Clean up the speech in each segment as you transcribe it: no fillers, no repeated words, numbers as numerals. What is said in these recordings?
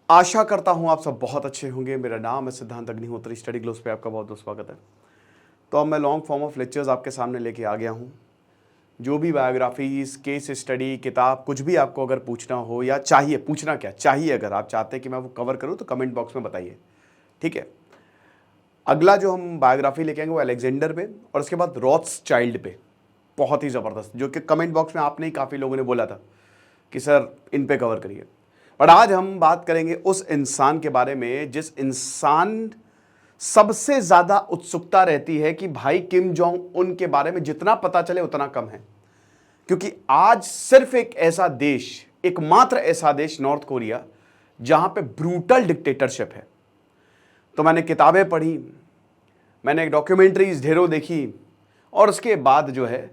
आशा करता हूं आप सब बहुत अच्छे होंगे। मेरा नाम है सिद्धांत अग्निहोत्री। स्टडी ग्लोस पे आपका बहुत बहुत स्वागत है। तो अब मैं लॉन्ग फॉर्म ऑफ लेक्चर्स आपके सामने लेके आ गया हूं। जो भी बायोग्राफीज, केस स्टडी, किताब, कुछ भी आपको अगर पूछना हो या चाहिए, पूछना क्या चाहिए, अगर आप चाहते हैं कि मैं वो कवर करूं तो कमेंट बॉक्स में बताइए, ठीक है। अगला जो हम बायोग्राफी लेके आएंगे वो अलेक्जेंडर पे और उसके बाद रॉथस्चाइल्ड पे, बहुत ही ज़बरदस्त, जो कि कमेंट बॉक्स में आपने ही काफ़ी लोगों ने बोला था कि सर इन पे कवर करिए। बट आज हम बात करेंगे उस इंसान के बारे में जिस इंसान सबसे ज़्यादा उत्सुकता रहती है कि भाई किम जोंग उन के बारे में जितना पता चले उतना कम है, क्योंकि आज सिर्फ एक ऐसा देश, एकमात्र ऐसा देश नॉर्थ कोरिया जहां पे ब्रूटल डिक्टेटरशिप है। तो मैंने किताबें पढ़ी, मैंने डॉक्यूमेंट्रीज ढेरों देखी और उसके बाद जो है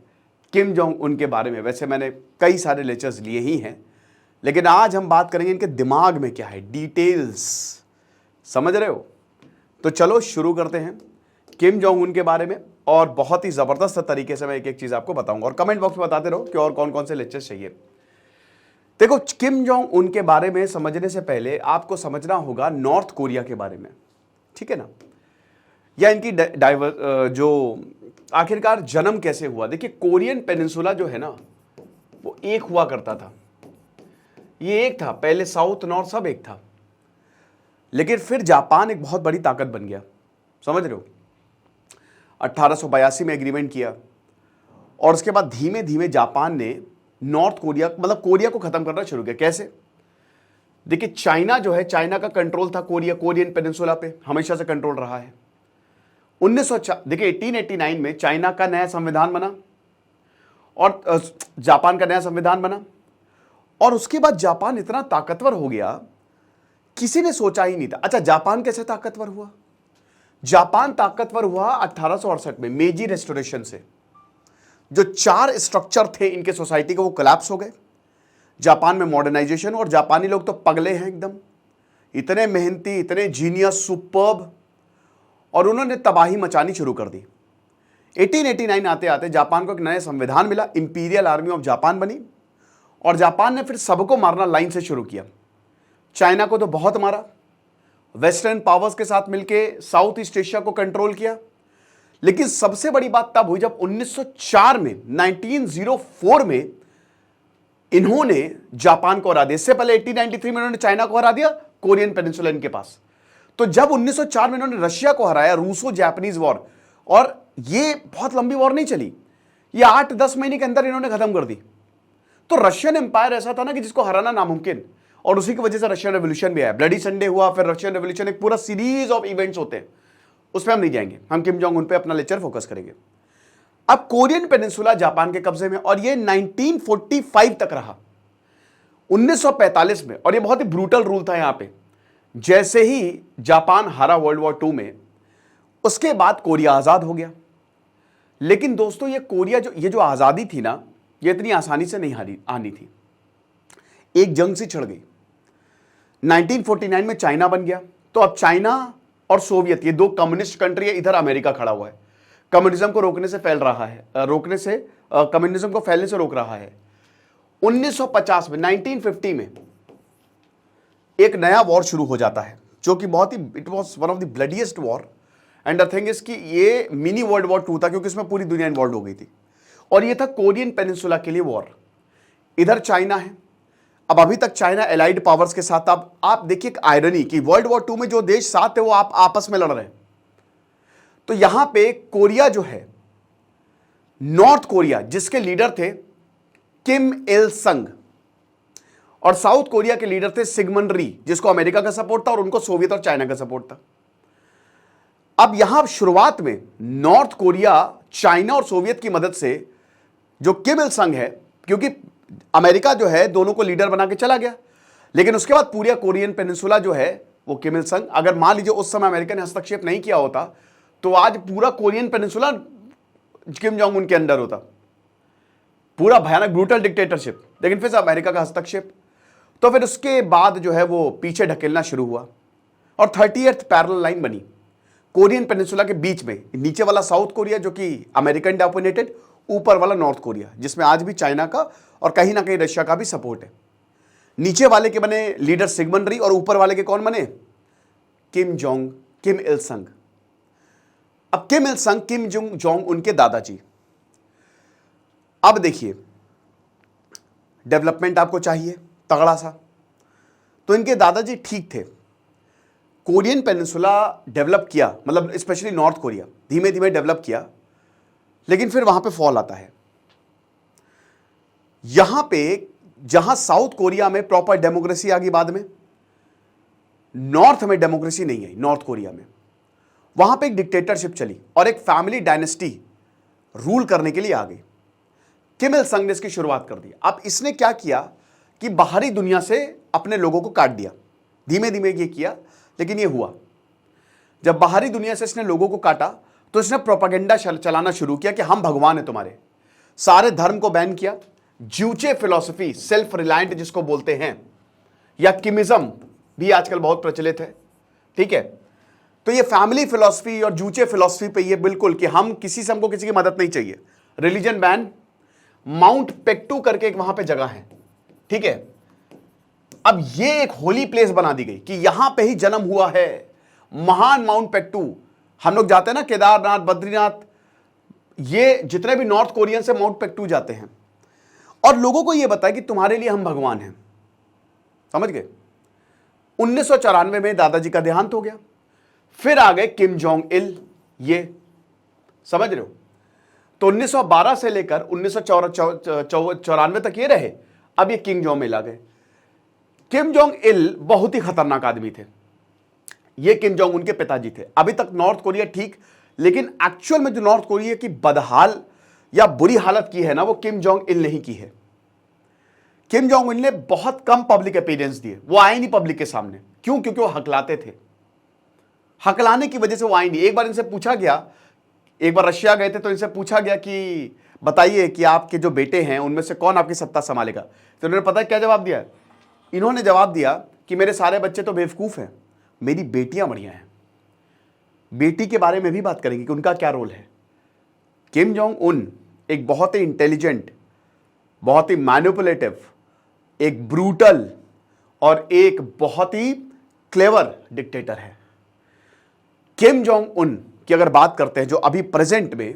किम जोंग उन के बारे में, वैसे मैंने कई सारे लेक्चर्स लिए ही हैं, लेकिन आज हम बात करेंगे इनके दिमाग में क्या है, डिटेल्स, समझ रहे हो। तो चलो शुरू करते हैं किम जोंग उन के बारे में और बहुत ही ज़बरदस्त तरीके से मैं एक एक चीज़ आपको बताऊंगा और कमेंट बॉक्स में बताते रहो कि और कौन कौन से लेक्चर्स चाहिए। देखो, किम जोंग उन के बारे में समझने से पहले आपको समझना होगा नॉर्थ कोरिया के बारे में, ठीक है ना, या इनकी जो आखिरकार जन्म कैसे हुआ। देखिए, कोरियन पेनिनसुला जो है ना वो एक हुआ करता था, ये एक था पहले, साउथ नॉर्थ सब एक था, लेकिन फिर जापान एक बहुत बड़ी ताकत बन गया, समझ रहे हो। 1882 में एग्रीमेंट किया और उसके बाद धीमे धीमे जापान ने नॉर्थ कोरिया, मतलब कोरिया को खत्म करना शुरू किया। कैसे? देखिए, चाइना जो है, चाइना का कंट्रोल था कोरियन पेनिनसुला पे, हमेशा से कंट्रोल रहा है। 1889 में चाइना का नया संविधान बना और जापान का नया संविधान बना और उसके बाद जापान इतना ताकतवर हो गया, किसी ने सोचा ही नहीं था। अच्छा, जापान कैसे ताकतवर हुआ? जापान ताकतवर हुआ 1868 में मेजी रेस्टोरेशन से। जो 4 स्ट्रक्चर थे इनके सोसाइटी के, वो कोलैप्स हो गए। जापान में मॉडर्नाइजेशन, और जापानी लोग तो पगले हैं एकदम, इतने मेहनती, इतने जीनियस, सुपर्ब, और उन्होंने तबाही मचानी शुरू कर दी। 1889 आते आते जापान को एक नया संविधान मिला, इंपीरियल आर्मी ऑफ जापान बनी और जापान ने फिर सबको मारना लाइन से शुरू किया। चाइना को तो बहुत मारा, वेस्टर्न पावर्स के साथ मिलके साउथ ईस्ट एशिया को कंट्रोल किया, लेकिन सबसे बड़ी बात तब हुई जब 1904 में, 1904 में इन्होंने जापान को हरा दिया। इससे पहले 1893 में इन्होंने चाइना को हरा दिया, कोरियन पेनिनसुला इनके पास। तो जब 1904 में इन्होंने रशिया को हराया, रूसो जापानीज वॉर, और ये बहुत लंबी वॉर नहीं चली, ये 8-10 महीने के अंदर इन्होंने खत्म कर दी। तो रशियन एम्पायर ऐसा था ना कि जिसको हराना नामुमकिन, और उसी की वजह से रशियन रेवोल्यूशन भी आया। ब्लडी संडे हुआ, फिर रशियन रेवोल्यूशन, एक पूरा सीरीज ऑफ इवेंट्स होते हैं, उसमें हम नहीं जाएंगे। हम किम जोंग उन पे अपना लेक्चर फोकस करेंगे। अब कोरियन पेनिनसुला जापान के कब्जे में, और ये 1945 तक रहा, 1945 में, और ये बहुत ही ब्रूटल रूल था यहां पे। जैसे ही जापान हारा वर्ल्ड वॉर 2 में, उसके बाद कोरिया आजाद हो गया। लेकिन दोस्तों, ये कोरिया ये जो आजादी थी ना, ये इतनी आसानी से नहीं आनी थी, एक जंग से छिड़ गई। 1949 में चाइना बन गया, तो अब चाइना और सोवियत, ये 2 कम्युनिस्ट कंट्री है, इधर अमेरिका खड़ा हुआ है, कम्युनिज्म को रोकने से फैल रहा है, कम्युनिज्म को फैलने से रोक रहा है। 1950 में, 1950 में एक नया वॉर शुरू हो जाता है, जो कि बहुत ही, it was one of the bloodiest war, and the thing is कि ये मिनी वर्ल्ड वॉर 2 था, क्योंकि इसमें पूरी दुनिया इन्वॉल्व हो गई थी, और ये था कोरियन पेनिनसुला के लिए वॉर। इधर चाइना है, अब अभी तक चाइना एलाइड पावर्स के साथ था। अब आप देखिए एक आयरनी कि वर्ल्ड वॉर 2 में जो देश साथ थे वो आप आपस में लड़ रहे हैं। तो यहां पे कोरिया जो है, नॉर्थ कोरिया, जिसके लीडर थे किम इल संग, और साउथ कोरिया के लीडर थे सिगमंड री, जिसको अमेरिका का सपोर्ट था और उनको सोवियत और चाइना का सपोर्ट था। अब यहां शुरुआत में नॉर्थ कोरिया चाइना और सोवियत की मदद से, जो किम इल संग है, क्योंकि अमेरिका जो है दोनों को लीडर बना के चला गया, लेकिन उसके बाद पूरा कोरियन पेनिनसुला जो है वो किम इल संग, अगर मान लीजिए उस समय अमेरिका ने हस्तक्षेप नहीं किया होता तो आज पूरा कोरियन पेनिनसुला किम जोंग उन के अंडर होता, पूरा भयानक ब्रूटल डिक्टेटरशिप। लेकिन फिर अमेरिका का हस्तक्षेप, तो फिर उसके बाद जो है वो पीछे ढकेलना शुरू हुआ और 30th पैरेलल लाइन बनी कोरियन पेनिनसुला के बीच में। नीचे वाला साउथ कोरिया जो कि अमेरिकन डोमिनेटेड, ऊपर वाला नॉर्थ कोरिया जिसमें आज भी चाइना का और कहीं ना कहीं रशिया का भी सपोर्ट है। नीचे वाले के बने लीडर सिगमन री और ऊपर वाले के कौन बने? किम इल संग। अब किम इल संग किम जोंग उनके दादाजी। अब देखिए, डेवलपमेंट आपको चाहिए तगड़ा सा, तो इनके दादाजी ठीक थे। कोरियन पेनिनसुला डेवलप किया, मतलब स्पेशली नॉर्थ कोरिया धीमे धीमे डेवलप किया, लेकिन फिर वहां पे फॉल आता है। यहां पे जहां साउथ कोरिया में प्रॉपर डेमोक्रेसी आ गई, बाद में नॉर्थ में डेमोक्रेसी नहीं आई। नॉर्थ कोरिया में वहां पे एक डिक्टेटरशिप चली और एक फैमिली डायनेस्टी रूल करने के लिए आ गई। किम इल संग ने इसकी शुरुआत कर दी। अब इसने क्या किया कि बाहरी दुनिया से अपने लोगों को काट दिया। धीमे धीमे ये किया, लेकिन ये हुआ। जब बाहरी दुनिया से इसने लोगों को काटा तो इसने प्रोपेगेंडा चलाना शुरू किया कि हम भगवान हैं तुम्हारे। सारे धर्म को बैन किया। ज्यूचे फिलॉसफी, सेल्फ रिलायंट जिसको बोलते हैं, या किमिज्म भी आजकल बहुत प्रचलित है, ठीक है। तो ये फैमिली फिलॉसफी और जूचे फिलॉसफी पे ये बिल्कुल कि हम किसी से, हमको किसी की मदद नहीं चाहिए। Religion ban. माउंट पेक्टू करके एक वहां पे जगह है, ठीक है। अब ये एक होली प्लेस बना दी गई कि यहां पे ही जन्म हुआ है महान माउंट पेक्टू। हम लोग जाते हैं ना केदारनाथ, बद्रीनाथ, ये जितने भी नॉर्थ कोरियन से माउंट पेक्टू जाते हैं और लोगों को यह बताया कि तुम्हारे लिए हम भगवान हैं। समझ गए? 1994 में दादाजी का देहांत हो गया। फिर आ गए किम जोंग इल, ये समझ रहे हो। तो 1912 से लेकर 1994 तक ये रहे। अब ये किम जोंग इल आ गए। किम जोंग इल बहुत ही खतरनाक आदमी थे। ये किम जोंग उनके पिताजी थे। अभी तक नॉर्थ कोरिया ठीक, लेकिन एक्चुअल में जो नॉर्थ कोरिया की बदहाल या बुरी हालत की है ना, वो किम जोंग इल नहीं की है। किम जोंग इल ने बहुत कम पब्लिक अपीयरेंस दिए। वो आए नहीं पब्लिक के सामने। क्यों? क्योंकि वो हकलाते थे। हकलाने की वजह से वो आए नहीं। एक बार इनसे पूछा गया, एक बार रशिया गए थे तो इनसे पूछा गया कि बताइए कि आपके जो बेटे हैं उनमें से कौन आपकी सत्ता संभालेगा। तो उन्होंने पता है क्या जवाब दिया? इन्होंने जवाब दिया कि मेरे सारे बच्चे तो बेवकूफ हैं, मेरी बेटियां बढ़िया हैं। बेटी के बारे में भी बात करेंगे कि उनका क्या रोल है। किम जोंग उन एक बहुत ही इंटेलिजेंट, बहुत ही मैनिपुलेटिव, एक ब्रूटल और एक बहुत ही क्लेवर डिक्टेटर है। किम जोंग उन की अगर बात करते हैं जो अभी प्रेजेंट में,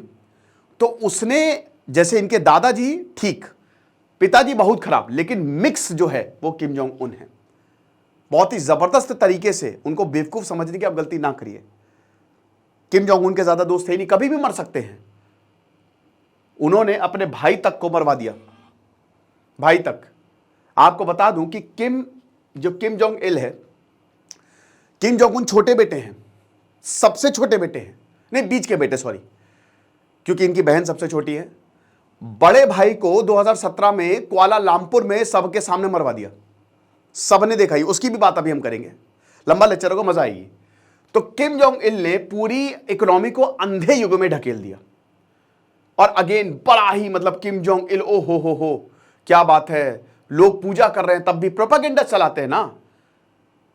तो उसने, जैसे इनके दादाजी ठीक, पिताजी बहुत खराब, लेकिन मिक्स जो है वो किम जोंग उन है। बहुत ही जबरदस्त तरीके से उनको बेवकूफ समझने की आप गलती ना करिए। किम जोंग उन के ज्यादा दोस्त थे नहीं, कभी भी मर सकते हैं। उन्होंने अपने भाई तक को मरवा दिया, भाई तक। आपको बता दूं कि किम जोंग इल है, किम जोंग उन छोटे बेटे हैं, सबसे छोटे बेटे हैं, नहीं बीच के बेटे, सॉरी, क्योंकि इनकी बहन सबसे छोटी है। बड़े भाई को 2017 में कुआलालंपुर में सबके सामने मरवा दिया। सबने देखा ही, उसकी भी बात अभी हम करेंगे, लंबा लेक्चर होगा, मजा आएगी। तो किम जोंग इल ने पूरी इकोनॉमी को अंधे युग में ढकेल दिया। और अगेन बड़ा ही, मतलब किम जोंग इल, ओ हो क्या बात है, लोग पूजा कर रहे हैं तब भी प्रोपेगेंडा चलाते हैं ना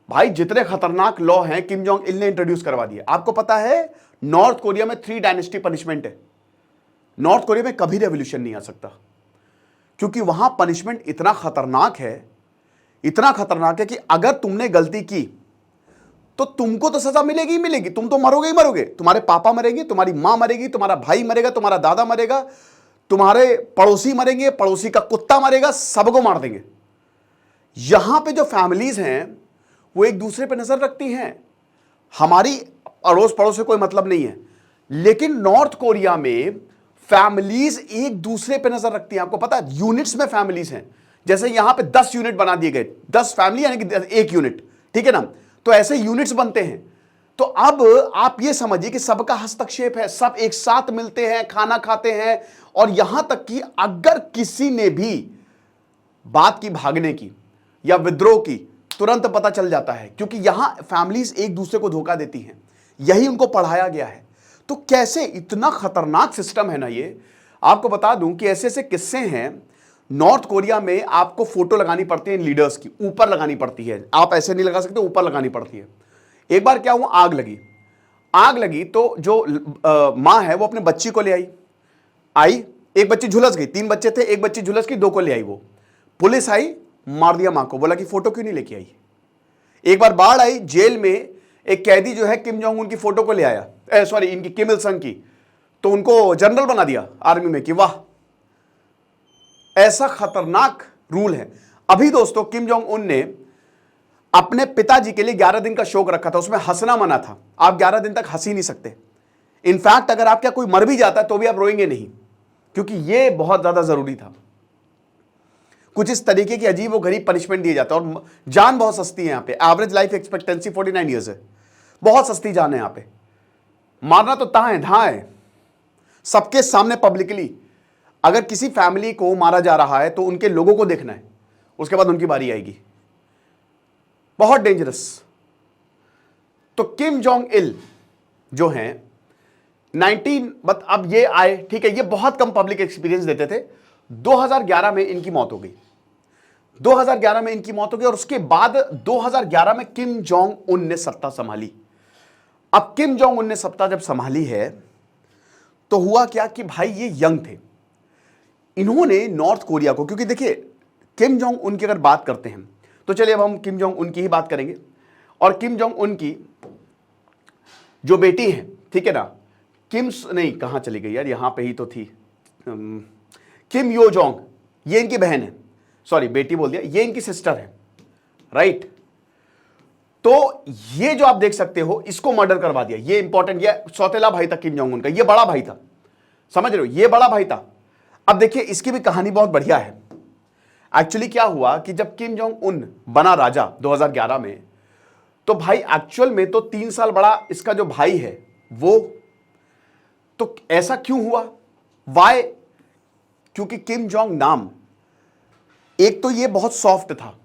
भाई। जितने खतरनाक लॉ हैं किम जोंग इल ने इंट्रोड्यूस करवा दिए। आपको पता है नॉर्थ कोरिया में 3 डायनेस्टी पनिशमेंट है। नॉर्थ कोरिया में कभी रेवोल्यूशन नहीं आ सकता, क्योंकि वहां पनिशमेंट इतना खतरनाक है, इतना खतरनाक है कि अगर तुमने गलती की तो तुमको तो सजा मिलेगी ही मिलेगी। तुम तो मरोगे ही मरोगे, तुम्हारे पापा मरेंगे, तुम्हारी मां मरेगी, तुम्हारा भाई मरेगा, तुम्हारा दादा मरेगा, तुम्हारे पड़ोसी मरेंगे, पड़ोसी का कुत्ता मरेगा, सबको मार देंगे। यहां पे जो फैमिलीज हैं वो एक दूसरे पे नजर रखती हैं। हमारी अड़ोस पड़ोस से कोई मतलब नहीं है, लेकिन नॉर्थ कोरिया में फैमिलीज एक दूसरे पे नजर रखती हैं। आपको पता है यूनिट्स में फैमिलीज हैं। जैसे यहां पे 10 यूनिट बना दिए गए, 10 फैमिली यानी कि 1 यूनिट, ठीक है ना। तो ऐसे यूनिट्स बनते हैं। तो अब आप ये समझिए कि सबका हस्तक्षेप है, सब एक साथ मिलते हैं, खाना खाते हैं, और यहां तक कि अगर किसी ने भी बात की भागने की या विद्रोह की, तुरंत पता चल जाता है, क्योंकि यहां फैमिलीज एक दूसरे को धोखा देती हैं। यही उनको पढ़ाया गया है। तो कैसे इतना खतरनाक सिस्टम है ना ये। आपको बता दूं कि ऐसे ऐसे किस्से हैं नॉर्थ कोरिया में। आपको फोटो लगानी पड़ती है लीडर्स की, ऊपर लगानी पड़ती है, आप ऐसे नहीं लगा सकते, ऊपर लगानी पड़ती है। एक बार क्या हुआ, आग लगी तो जो मां है वो अपने बच्ची को ले आई, एक बच्ची झुलस गई, 3 बच्चे थे, एक बच्ची झुलस गई, 2 को ले आई। वो पुलिस आई, मार दिया मां को, बोला कि फोटो क्यों नहीं लेके आई। एक बार बाढ़ आई, जेल में एक कैदी जो है किम जोंग उन की फोटो को ले आया, सॉरी इनकी किम इल संग की, तो उनको जनरल बना दिया आर्मी में कि वाह, ऐसा खतरनाक रूल है। अभी दोस्तों किम जोंग उन ने अपने पिताजी के लिए 11 दिन का शोक रखा था, उसमें हंसना मना था। आप 11 दिन तक हंस ही नहीं सकते। इनफैक्ट अगर आपका कोई मर भी जाता है तो भी आप रोएंगे नहीं, क्योंकि यह बहुत ज्यादा जरूरी था। कुछ इस तरीके की अजीब व गरीब पनिशमेंट दिए जाता है। और जान बहुत सस्ती है यहां पे, एवरेज लाइफ एक्सपेक्टेंसी 49 ईयर्स है, बहुत सस्ती जान है यहां पे। मारना तो ता है, धा है, सबके सामने पब्लिकली। अगर किसी फैमिली को मारा जा रहा है तो उनके लोगों को देखना है, उसके बाद उनकी बारी आएगी। बहुत डेंजरस। तो किम जोंग इल जो हैं 19, बट अब ये आए, ठीक है, ये बहुत कम पब्लिक एक्सपीरियंस देते थे। 2011 में इनकी मौत हो गई, 2011 में इनकी मौत हो गई। और उसके बाद 2011 में किम जोंग उन ने सत्ता संभाली। अब किम जोंग उन ने सत्ता जब संभाली है तो हुआ क्या कि भाई ये यंग थे, इन्होंने नॉर्थ कोरिया को, क्योंकि देखिए किम जोंग उन की अगर बात करते हैं तो चलिए अब हम किम जोंग उन की ही बात करेंगे। और किम जोंग उन की जो बेटी है, ठीक है ना, नहीं कहां चली गई यार, यहां पे ही तो थी, किम यो जोंग, ये इनकी बहन है, सॉरी बेटी बोल दिया, ये इनकी सिस्टर है, राइट। तो ये जो आप देख सकते हो, इसको मर्डर करवा दिया। ये इंपॉर्टेंट, ये सौतेला भाई था किम जोंग उन का, ये बड़ा भाई था, समझ रहे हो, ये बड़ा भाई था। अब देखिए इसकी भी कहानी बहुत बढ़िया है। एक्चुअली क्या हुआ कि जब किम जोंग उन बना राजा 2011 में, तो भाई एक्चुअल में तो 3 साल बड़ा इसका जो भाई है वो, तो ऐसा क्यों हुआ, वाई, क्योंकि किम जोंग नाम, एक तो ये बहुत सॉफ्ट था,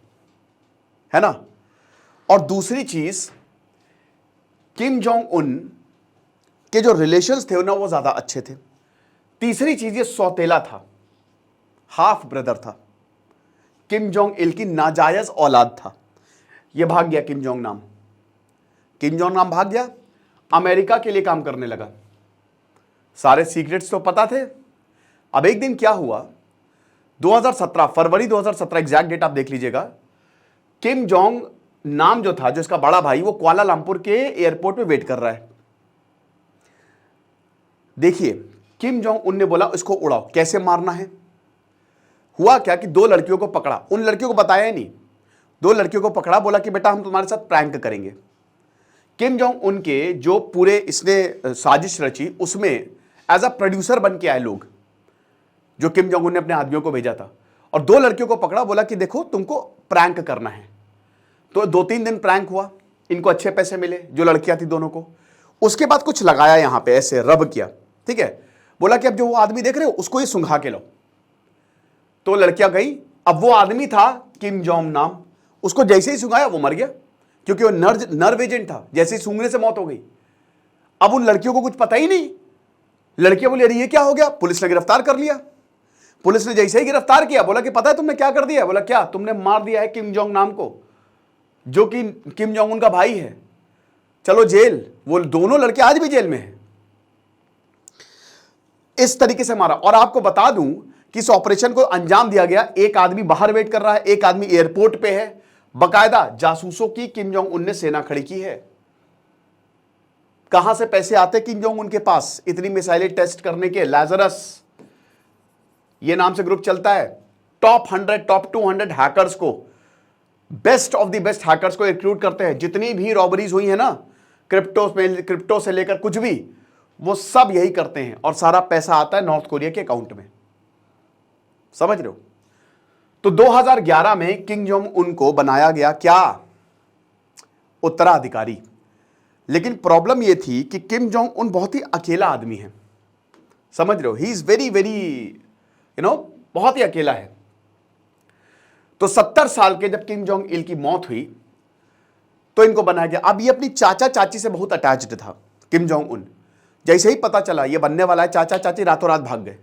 है ना, और दूसरी चीज किम जोंग उन के जो रिलेशंस थे ना वो ज्यादा अच्छे थे। तीसरी चीज ये सौतेला था, हाफ ब्रदर था, किम जोंग इल की नाजायज औलाद था। ये भाग गया किम जोंग नाम, किम जोंग नाम भाग गया, अमेरिका के लिए काम करने लगा। सारे सीक्रेट्स तो पता थे। अब एक दिन क्या हुआ, 2017 फरवरी 2017, एग्जैक्ट डेट आप देख लीजिएगा, किम जोंग नाम जो था, जो इसका बड़ा भाई, वो कुआलालंपुर के एयरपोर्ट पे वेट कर रहा है। देखिए किम जोंग उन ने बोला इसको उड़ाओ, कैसे मारना है। हुआ क्या कि 2 लड़कियों को पकड़ा, उन लड़कियों को बताया ही नहीं, 2 लड़कियों को पकड़ा, बोला कि बेटा हम तुम्हारे साथ प्रैंक करेंगे। किम जोंग उन के जो पूरे इसने साजिश रची, उसमें एज अ प्रोड्यूसर बन के आए लोग, जो किम जोंग उन ने अपने आदमियों को भेजा था। और 2 लड़कियों को पकड़ा, बोला कि देखो तुमको प्रैंक करना है। तो 2-3 दिन प्रैंक हुआ, इनको अच्छे पैसे मिले, जो लड़कियां थी दोनों को। उसके बाद कुछ लगाया यहां पे, ऐसे रब किया, ठीक है, बोला कि अब जो वो आदमी देख रहे हो उसको ये सुंघा के लो। तो लड़कियां गई, अब वो आदमी था किम जोंग नाम, उसको जैसे ही सुंघाया वो मर गया, क्योंकि वो नर्व एजेंट था, जैसे ही सूंघने से मौत हो गई। अब उन लड़कियों को कुछ पता ही नहीं, लड़कियां बोली अरे ये क्या हो गया। पुलिस ने गिरफ्तार कर लिया। पुलिस ने जैसे ही गिरफ्तार किया, बोला कि पता है तुमने क्या कर दिया। बोला क्या, तुमने मार दिया है किम जोंग नाम को, जो कि किम जोंग उन का भाई है, चलो जेल। वो दोनों लड़के आज भी जेल में हैं। इस तरीके से मारा। और आपको बता दूं कि इस ऑपरेशन को अंजाम दिया गया, एक आदमी बाहर वेट कर रहा है, एक आदमी एयरपोर्ट पे है। बकायदा जासूसों की किम जोंग उन ने सेना खड़ी की है। कहां से पैसे आते किम जोंग उनके पास इतनी मिसाइलें टेस्ट करने के। लाजरस ये नाम से ग्रुप चलता है, टॉप 100 टॉप 200 हैकर्स को, best of the best hackers को रिक्रूट करते हैं। जितनी भी रॉबरीज हुई है ना, क्रिप्टो से लेकर कुछ भी, वो सब यही करते हैं। और सारा पैसा आता है नॉर्थ कोरिया के अकाउंट में, समझ रहे हो। तो 2011 में किम जोंग उन को बनाया गया क्या, उत्तराधिकारी। लेकिन प्रॉब्लम यह थी कि किम जोंग उन बहुत ही अकेला आदमी है, समझ रहे हो, ही इज वेरी वेरी बहुत ही अकेला है। तो 70 साल के जब किम जोंग इल की मौत हुई तो इनको बनाया गया। अब ये अपनी चाचा चाची से बहुत अटैच्ड था किम जोंग उन। जैसे ही पता चला ये बनने वाला है, चाचा चाची रातों रात भाग गए।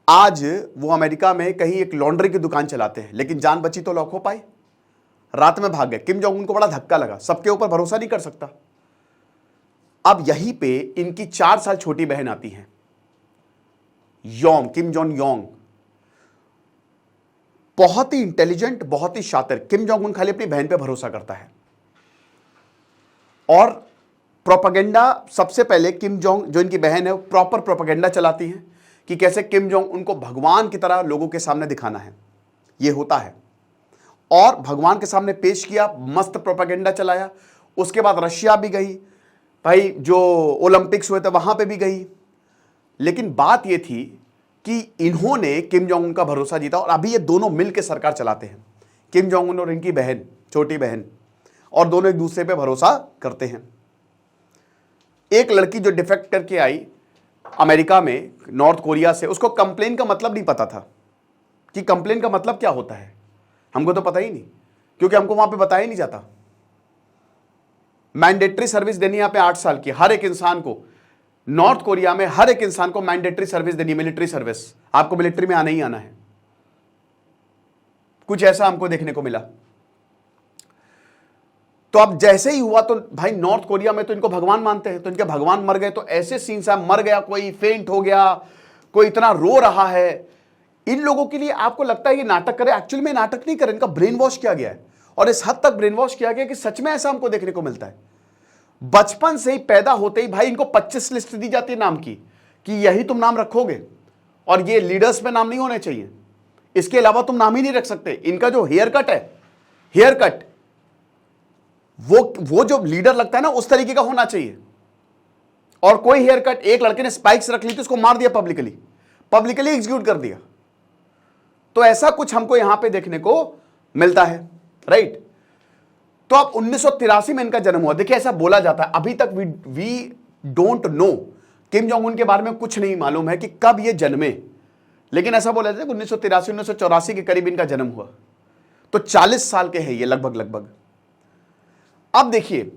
आज वो अमेरिका में कहीं एक लॉन्ड्री की दुकान चलाते हैं, लेकिन जान बची तो लौक हो पाए, रात में भाग गए। किम जोंग उन को बड़ा धक्का लगा, सबके ऊपर भरोसा नहीं कर सकता। अब यहीं पे इनकी 4 साल छोटी बहन आती है, योंग, किम जोंग योंग। बहुत ही इंटेलिजेंट, बहुत ही शातिर। किम जोंग उन खाली अपनी बहन पे भरोसा करता है और प्रोपेगेंडा सबसे पहले किम जोंग, जो इनकी बहन है, वो प्रॉपर प्रोपेगेंडा चलाती है कि कैसे किम जोंग उनको भगवान की तरह लोगों के सामने दिखाना है। ये होता है और भगवान के सामने पेश किया, मस्त प्रोपेगेंडा चलाया। उसके बाद रशिया भी गई भाई, जो ओलंपिक्स हुए थे वहां पे भी गई। लेकिन बात ये थी कि इन्होंने किम जोंग उन का भरोसा जीता और अभी ये दोनों मिलकर सरकार चलाते हैं, किम जोंग उन और इनकी बहन, छोटी बहन, और दोनों एक दूसरे पे भरोसा करते हैं। एक लड़की जो डिफेक्ट करके आई अमेरिका में नॉर्थ कोरिया से, उसको कंप्लेन का मतलब नहीं पता था कि कंप्लेन का मतलब क्या होता है। हमको तो पता ही नहीं, क्योंकि हमको वहां पे बताया ही नहीं जाता। मैंडेटरी सर्विस देनी यहां पे 8 साल की, हर एक इंसान को नॉर्थ कोरिया में हर एक इंसान को मैंडेटरी सर्विस देनी, मिलिट्री सर्विस। आपको मिलिट्री में आना ही आना है। कुछ ऐसा हमको देखने को मिला। तो अब जैसे ही हुआ तो भाई नॉर्थ कोरिया में तो इनको भगवान मानते हैं, तो इनके भगवान मर गए, तो ऐसे सीन्स है, मर गया कोई, फेंट हो गया कोई, इतना रो रहा है। इन लोगों के लिए आपको लगता है ये नाटक करे, एक्चुअली में नाटक नहीं करे, इनका ब्रेन वॉश किया गया है और इस हद तक ब्रेन वॉश किया गया कि सच में ऐसा हमको देखने को मिलता है। बचपन से ही, पैदा होते ही भाई इनको 25 लिस्ट दी जाती है नाम की कि यही तुम नाम रखोगे और ये लीडर्स में नाम नहीं होने चाहिए, इसके अलावा तुम नाम ही नहीं रख सकते। इनका जो हेयर कट है, हेयर कट वो जो लीडर लगता है ना उस तरीके का होना चाहिए। और कोई हेयर कट, एक लड़के ने स्पाइक्स रख ली थी, उसको मार दिया, पब्लिकली एग्जीक्यूट कर दिया। तो ऐसा कुछ हमको यहां पे देखने को मिलता है, राइट। तो अब 1983 में इनका जन्म हुआ। देखिए ऐसा बोला जाता है, अभी तक we don't know, Kim Jong Un के बारे में कुछ नहीं मालूम है कि कब ये जन्मे, लेकिन ऐसा बोला जाता है कि 1983 1984 के करीब इनका जन्म हुआ। तो 40 साल के हैं ये लगभग। अब देखिए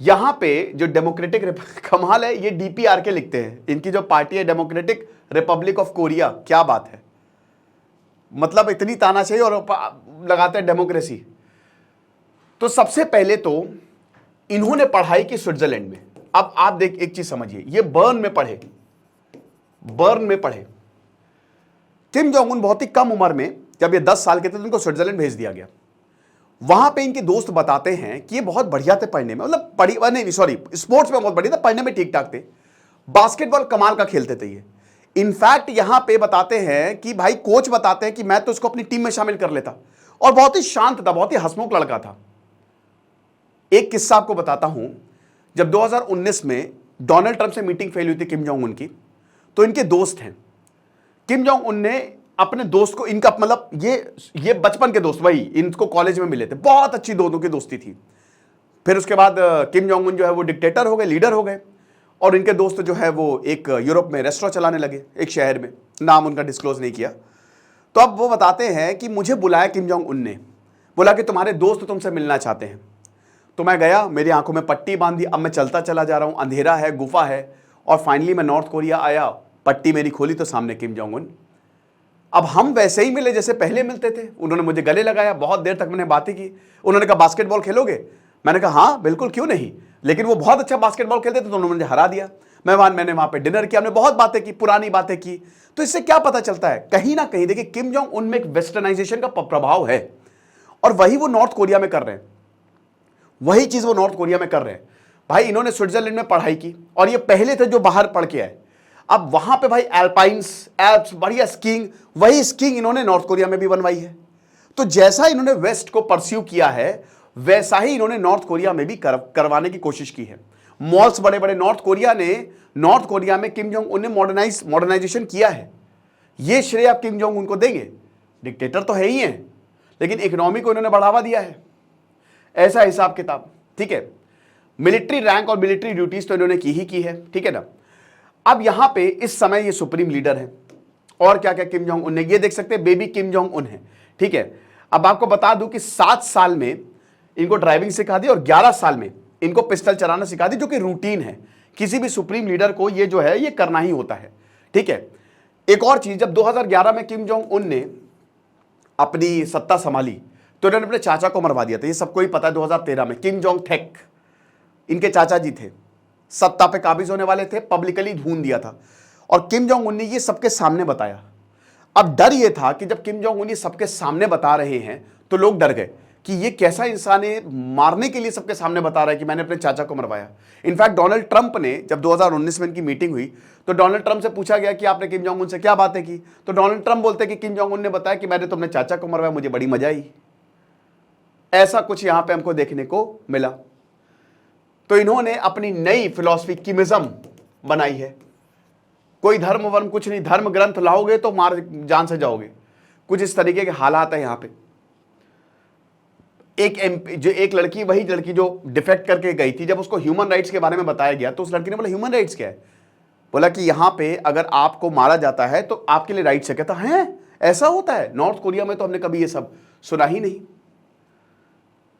यहां पे जो डेमोक्रेटिक कमाल है, ये डीपीआर के लिखते हैं, इनकी जो पार्टी है डेमोक्रेटिक रिपब्लिक ऑफ कोरिया। क्या बात है, मतलब इतनी तानाशाही और लगाते हैं डेमोक्रेसी। तो सबसे पहले तो इन्होंने पढ़ाई की स्विट्जरलैंड में। अब आप देख एक चीज समझिए, ये बर्न में पढ़े। किम जोंग उन बहुत ही कम उम्र में, जब ये 10 साल के थे तो इनको स्विट्जरलैंड भेज दिया गया। वहां पे इनके दोस्त बताते हैं कि ये बहुत बढ़िया थे पढ़ने में, मतलब स्पोर्ट्स में बहुत बढ़िया था, पढ़ने में ठीक ठाक थे, बास्केटबॉल कमाल का खेलते थे ये। इनफैक्ट यहां पे बताते हैं कि भाई कोच बताते हैं कि मैं तो इसको अपनी टीम में शामिल कर लेता, और बहुत ही शांत था, बहुत ही हंसमुख लड़का था। एक किस्सा आपको बताता हूं, जब 2019 में डोनाल्ड ट्रंप से मीटिंग फेल हुई थी किम जोंग उन की, तो इनके दोस्त हैं, किम जोंग उन ने अपने दोस्त को, इनका मतलब ये बचपन के दोस्त, वही इनको कॉलेज में मिले थे, बहुत अच्छी दोनों की दोस्ती थी। फिर उसके बाद किम जोंग उन जो है वो डिक्टेटर हो गए, लीडर हो गए, और इनके दोस्त जो है वो एक यूरोप में रेस्टोरेंट चलाने लगे, एक शहर में, नाम उनका डिस्क्लोज नहीं किया। तो अब वो बताते हैं कि मुझे बुलाया किम जोंग उन ने, बोला कि तुम्हारे दोस्त तुमसे मिलना चाहते हैं। तो मैं गया, मेरी आंखों में पट्टी बांधी, अब मैं चलता चला जा रहा हूं, अंधेरा है, गुफा है, और फाइनली मैं नॉर्थ कोरिया आया, पट्टी मेरी खोली तो सामने किम जोंग उन। अब हम वैसे ही मिले जैसे पहले मिलते थे, उन्होंने मुझे गले लगाया, बहुत देर तक मैंने बातें की। उन्होंने कहा बास्केटबॉल खेलोगे? मैंने कहा हाँ बिल्कुल, क्यों नहीं, लेकिन वो बहुत अच्छा बास्केटबॉल खेलते थे तो उन्होंने मुझे हरा दिया। मैंने वहां पे डिनर किया, हमने बहुत बातें की, पुरानी बातें की। तो इससे क्या पता चलता है, कहीं ना कहीं देखिए किम जोंग उन में एक वेस्टर्नाइजेशन का प्रभाव है, और वही वो नॉर्थ कोरिया में कर रहे हैं, वही चीज वो नॉर्थ कोरिया में कर रहे हैं। भाई इन्होंने स्विट्जरलैंड में पढ़ाई की, और ये पहले थे जो बाहर पढ़ के आए। अब वहां पे भाई एल्प्स बढ़िया स्कीइंग, वही स्कीइंग इन्होंने नॉर्थ कोरिया में भी बनवाई है। तो जैसा इन्होंने वेस्ट को परस्यू किया है, वैसा ही इन्होंने नॉर्थ कोरिया में भी करवाने की कोशिश की है। मॉल्स बड़े बड़े नॉर्थ कोरिया में किम जोंग उन ने मॉडर्नाइजेशन किया है। ये श्रेय आप किम जोंग उनको देंगे, डिक्टेटर तो है ही है, लेकिन इकोनॉमी को इन्होंने बढ़ावा दिया है, ऐसा हिसाब किताब, ठीक है। मिलिट्री रैंक और मिलिट्री ड्यूटीज तो इन्होंने की ही की है, ठीक है ना। अब यहां पे इस समय ये सुप्रीम लीडर है, और क्या क्या किम जोंग उन ने, ये देख सकते हैं बेबी किम जोंग उन है, ठीक है। अब आपको बता दूं कि 7 साल में इनको ड्राइविंग सिखा दी और 11 साल में इनको पिस्टल चलाना सिखा दी, जो कि रूटीन है, किसी भी सुप्रीम लीडर को ये जो है ये करना ही होता है, ठीक है। एक और चीज, जब 2011 में किम जोंग उन ने अपनी सत्ता संभाली तो इन्होंने अपने चाचा को मरवा दिया था, ये सबको ही पता है। 2013 में किम जोंग थेक इनके चाचा जी थे, सत्ता पे काबिज होने वाले थे, पब्लिकली ढूंढ दिया था, और किम जोंग उन ने ये सबके सामने बताया। अब डर ये था कि जब किम जोंग उन ये सबके सामने बता रहे हैं तो लोग डर गए कि ये कैसा इंसान है, मारने के लिए सबके सामने बता रहा है कि मैंने अपने चाचा को मरवाया। इनफैक्ट डोनाल्ड ट्रंप ने, जब 2019 में इनकी मीटिंग हुई तो डोनाल्ड ट्रंप से पूछा गया कि आपने किम जोंग उन से क्या बातें की, तो डोनाल्ड ट्रंप बोलते कि किम जोंग उन ने बताया कि मैंने तो अपने चाचा को मरवाया, मुझे बड़ी मजा आई। ऐसा कुछ यहां पे हमको देखने को मिला। तो इन्होंने अपनी नई फिलॉसफी किमिज्म बनाई है। कोई धर्म वर्म कुछ नहीं, धर्म ग्रंथ लाओगे तो मार जान से जाओगे। कुछ इस तरीके के हालात है यहां पे। एक लड़की, वही लड़की जो डिफेक्ट करके गई थी, जब उसको ह्यूमन राइट्स के बारे में बताया गया तो उस लड़की ने बोला ह्यूमन राइट्स क्या है? बोला कि यहां पे अगर आपको मारा जाता है तो आपके लिए राइट्स है। कहता है ऐसा होता है? नॉर्थ कोरिया में तो हमने कभी ये सब सुना ही नहीं।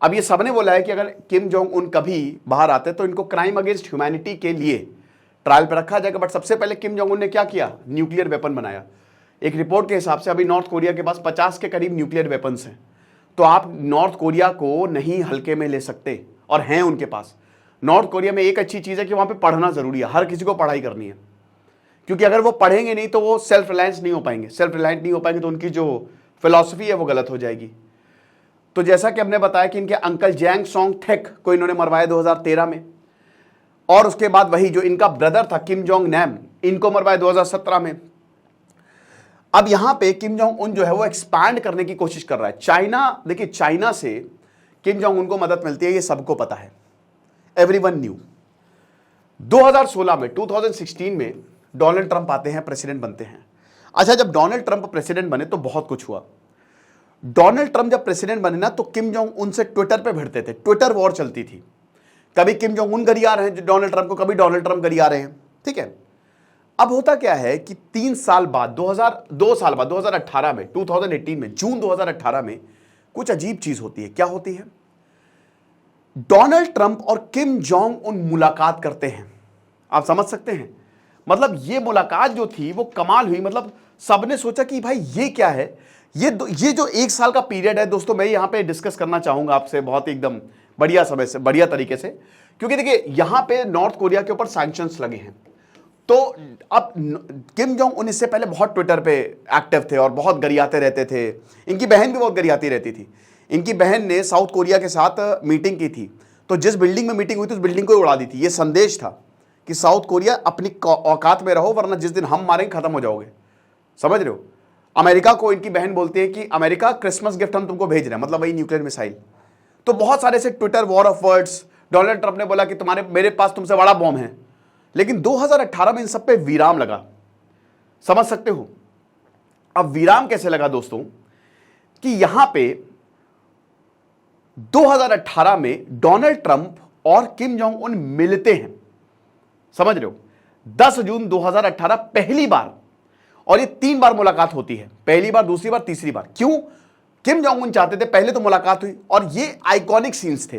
अब ये सबने बोला है कि अगर किम जोंग उन कभी बाहर आते तो इनको क्राइम अगेंस्ट ह्यूमैनिटी के लिए ट्रायल पर रखा जाएगा। बट सबसे पहले किम जोंग उन ने क्या किया? न्यूक्लियर वेपन बनाया। एक रिपोर्ट के हिसाब से अभी नॉर्थ कोरिया के पास 50 के करीब न्यूक्लियर वेपन्स हैं। तो आप नॉर्थ कोरिया को नहीं हल्के में ले सकते, और हैं उनके पास। नॉर्थ कोरिया में एक अच्छी चीज़ है कि वहाँ पे पढ़ना ज़रूरी है, हर किसी को पढ़ाई करनी है, क्योंकि अगर वो पढ़ेंगे नहीं तो वो सेल्फ रिलायंस नहीं हो पाएंगे। सेल्फ रिलायंट नहीं हो पाएंगे तो उनकी जो फिलॉसफी है वो गलत हो जाएगी। तो जैसा कि हमने बताया कि इनके अंकल जैंग सोंग थेक को इन्होंने मरवाया 2013 में, और उसके बाद वही जो इनका ब्रदर था किम जोंग नैम, इनको मरवाया 2017 में। अब यहां पे किम जोंग उन जो है वो एक्सपैंड करने की कोशिश कर रहा है। चाइना, देखिए चाइना से किम जोंग उन को मदद मिलती है, ये सबको पता है, एवरीवन न्यू। 2016 में डोनाल्ड ट्रंप आते हैं, प्रेसिडेंट बनते हैं। अच्छा, जब डोनाल्ड ट्रंप प्रेसिडेंट बने तो बहुत कुछ हुआ। डोनाल्ड ट्रंप जब प्रेसिडेंट बने ना तो किम जोंग उन से ट्विटर पे भिड़ते थे, ट्विटर वॉर चलती थी। कभी किम जोंग उन गरिया रहे हैं डोनाल्ड ट्रंप को, कभी डोनाल्ड ट्रंप गरिया रहे हैं, ठीक है। अब होता क्या है कि 2 साल बाद 2018 में, 2018 में, जून 2018 में कुछ अजीब चीज होती है। क्या होती है? डोनाल्ड ट्रंप और किम जोंग उन मुलाकात करते हैं। आप समझ सकते हैं, मतलब ये मुलाकात जो थी वो कमाल हुई। मतलब सबने सोचा कि भाई ये क्या है। ये जो 1 साल का पीरियड है दोस्तों, मैं यहां पे डिस्कस करना चाहूंगा आपसे बहुत एकदम बढ़िया समय से, बढ़िया तरीके से, क्योंकि देखिए यहां पे नॉर्थ कोरिया के ऊपर सैंक्शंस लगे हैं। तो अब किम जोंग उन इससे पहले बहुत ट्विटर पे एक्टिव थे और बहुत गरियाते रहते थे। इनकी बहन भी बहुत गरियाती रहती थी। इनकी बहन ने साउथ कोरिया के साथ मीटिंग की थी, तो जिस बिल्डिंग में मीटिंग हुई थी उस बिल्डिंग को ही उड़ा दी थी। ये संदेश था कि साउथ कोरिया अपनी औकात में रहो, वरना जिस दिन हम मारेंगे खत्म हो जाओगे। समझ रहे हो? अमेरिका को इनकी बहन बोलती है कि अमेरिका क्रिसमस गिफ्ट हम तुमको भेज रहे हैं, मतलब वही न्यूक्लियर मिसाइल। तो बहुत सारे से Twitter war of words. Donald Trump ने बोला कि मेरे पास तुमसे बड़ा बॉम्ब है, लेकिन 2018 में इन सब पे विराम लगा। समझ सकते हो? अब विराम कैसे लगा दोस्तों, कि यहां पे 2018 में डोनाल्ड ट्रंप और किम जोंग उन मिलते हैं। समझ रहे हो? 10 जून 2018 पहली बार, और ये 3 बार मुलाकात होती है, पहली बार, दूसरी बार, तीसरी बार। क्यों? किम जोंग उन चाहते थे, पहले तो मुलाकात हुई, और ये आइकॉनिक सीन्स थे।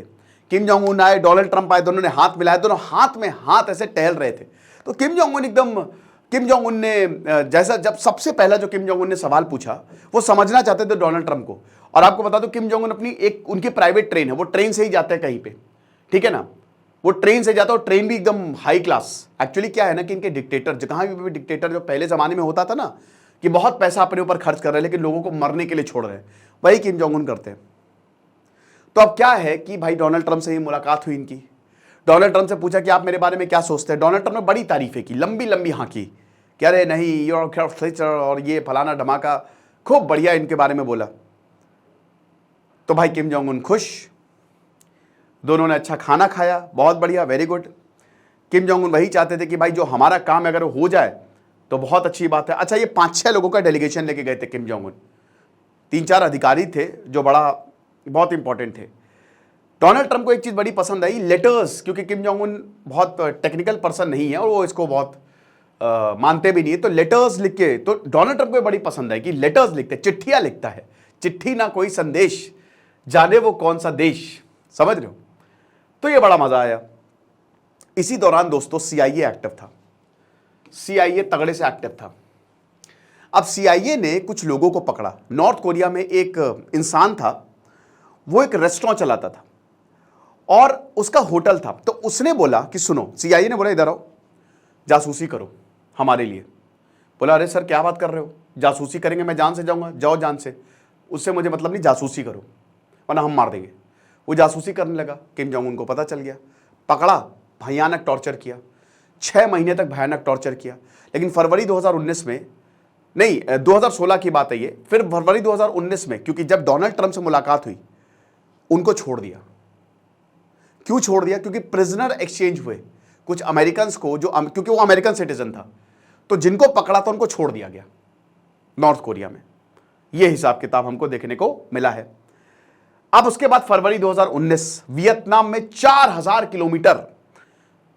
किम जोंग उन आए, डोनाल्ड ट्रंप आए, दोनों ने हाथ मिलाए, दोनों हाथ में हाथ ऐसे टहल रहे थे। तो किम जोंग उन ने जैसा, जब सबसे पहला जो किम जोंग उन ने सवाल पूछा, वो समझना चाहते थे डोनाल्ड ट्रंप को। और आपको बता दो, किम जोंग उन अपनी एक उनकी प्राइवेट ट्रेन है, वो ट्रेन से ही जाते हैं कहीं पे, ठीक है ना, वो ट्रेन से जाता है, और ट्रेन भी एकदम हाई क्लास। एक्चुअली क्या है ना कि इनके डिक्टेटर, जहां भी डिक्टेटर जो पहले जमाने में होता था ना, कि बहुत पैसा अपने ऊपर खर्च कर रहे हैं लेकिन लोगों को मरने के लिए छोड़ रहे हैं, वही किम जोंग उन करते हैं। तो अब क्या है कि भाई डोनाल्ड ट्रंप से ही मुलाकात हुई इनकी। डोनाल्ड ट्रंप से पूछा कि आप मेरे बारे में क्या सोचते हैं। डोनाल्ड ट्रंप ने बड़ी तारीफें की, लंबी लंबी हाँकी, क्या रे नहीं यूर और ये फलाना धमाका, खूब बढ़िया इनके बारे में बोला। तो भाई किम जोंग उन खुश, दोनों ने अच्छा खाना खाया, बहुत बढ़िया, वेरी गुड। किम जोंग उन वही चाहते थे कि भाई जो हमारा काम अगर हो जाए तो बहुत अच्छी बात है। अच्छा, ये 5-6 लोगों का डेलीगेशन लेके गए थे किम जोंग उन, 3-4 अधिकारी थे जो बहुत इंपॉर्टेंट थे। डोनाल्ड ट्रंप को एक चीज बड़ी पसंद आई, लेटर्स, क्योंकि किम जोंग उन बहुत टेक्निकल पर्सन नहीं है और वो इसको बहुत मानते भी नहीं है। तो लेटर्स लिख के, तो डोनाल्ड ट्रंप को बड़ी पसंद है कि लेटर्स लिखते, चिट्ठियां लिखता है, चिट्ठी ना कोई संदेश, जाने वो कौन सा देश। समझ रहे हो? तो ये बड़ा मजा आया। इसी दौरान दोस्तों सीआईए एक्टिव था, सीआईए तगड़े से एक्टिव था। अब सीआईए ने कुछ लोगों को पकड़ा। नॉर्थ कोरिया में एक इंसान था, वो एक रेस्टोरेंट चलाता था और उसका होटल था। तो उसने बोला कि सुनो, सीआईए ने बोला इधर आओ, जासूसी करो हमारे लिए। बोला अरे सर क्या बात कर रहे हो, जासूसी करेंगे, मैं जान से जाऊंगा, जाओ जान से, उससे मुझे मतलब नहीं, जासूसी करो वरना हम मार देंगे। वो जासूसी करने लगा, किम जोंग उन को पता चल गया, पकड़ा, भयानक टॉर्चर किया, 6 महीने तक भयानक टॉर्चर किया। लेकिन फरवरी 2019 में, नहीं 2016 की बात है ये, फिर फरवरी 2019 में, क्योंकि जब डोनाल्ड ट्रंप से मुलाकात हुई उनको छोड़ दिया। क्यों छोड़ दिया? क्योंकि प्रिजनर एक्सचेंज हुए कुछ अमेरिकन को, जो क्योंकि वो अमेरिकन सिटीजन था, तो जिनको पकड़ा था उनको छोड़ दिया गया नॉर्थ कोरिया में। यह हिसाब किताब हमको देखने को मिला है। अब उसके बाद फरवरी 2019 वियतनाम में 4000 किलोमीटर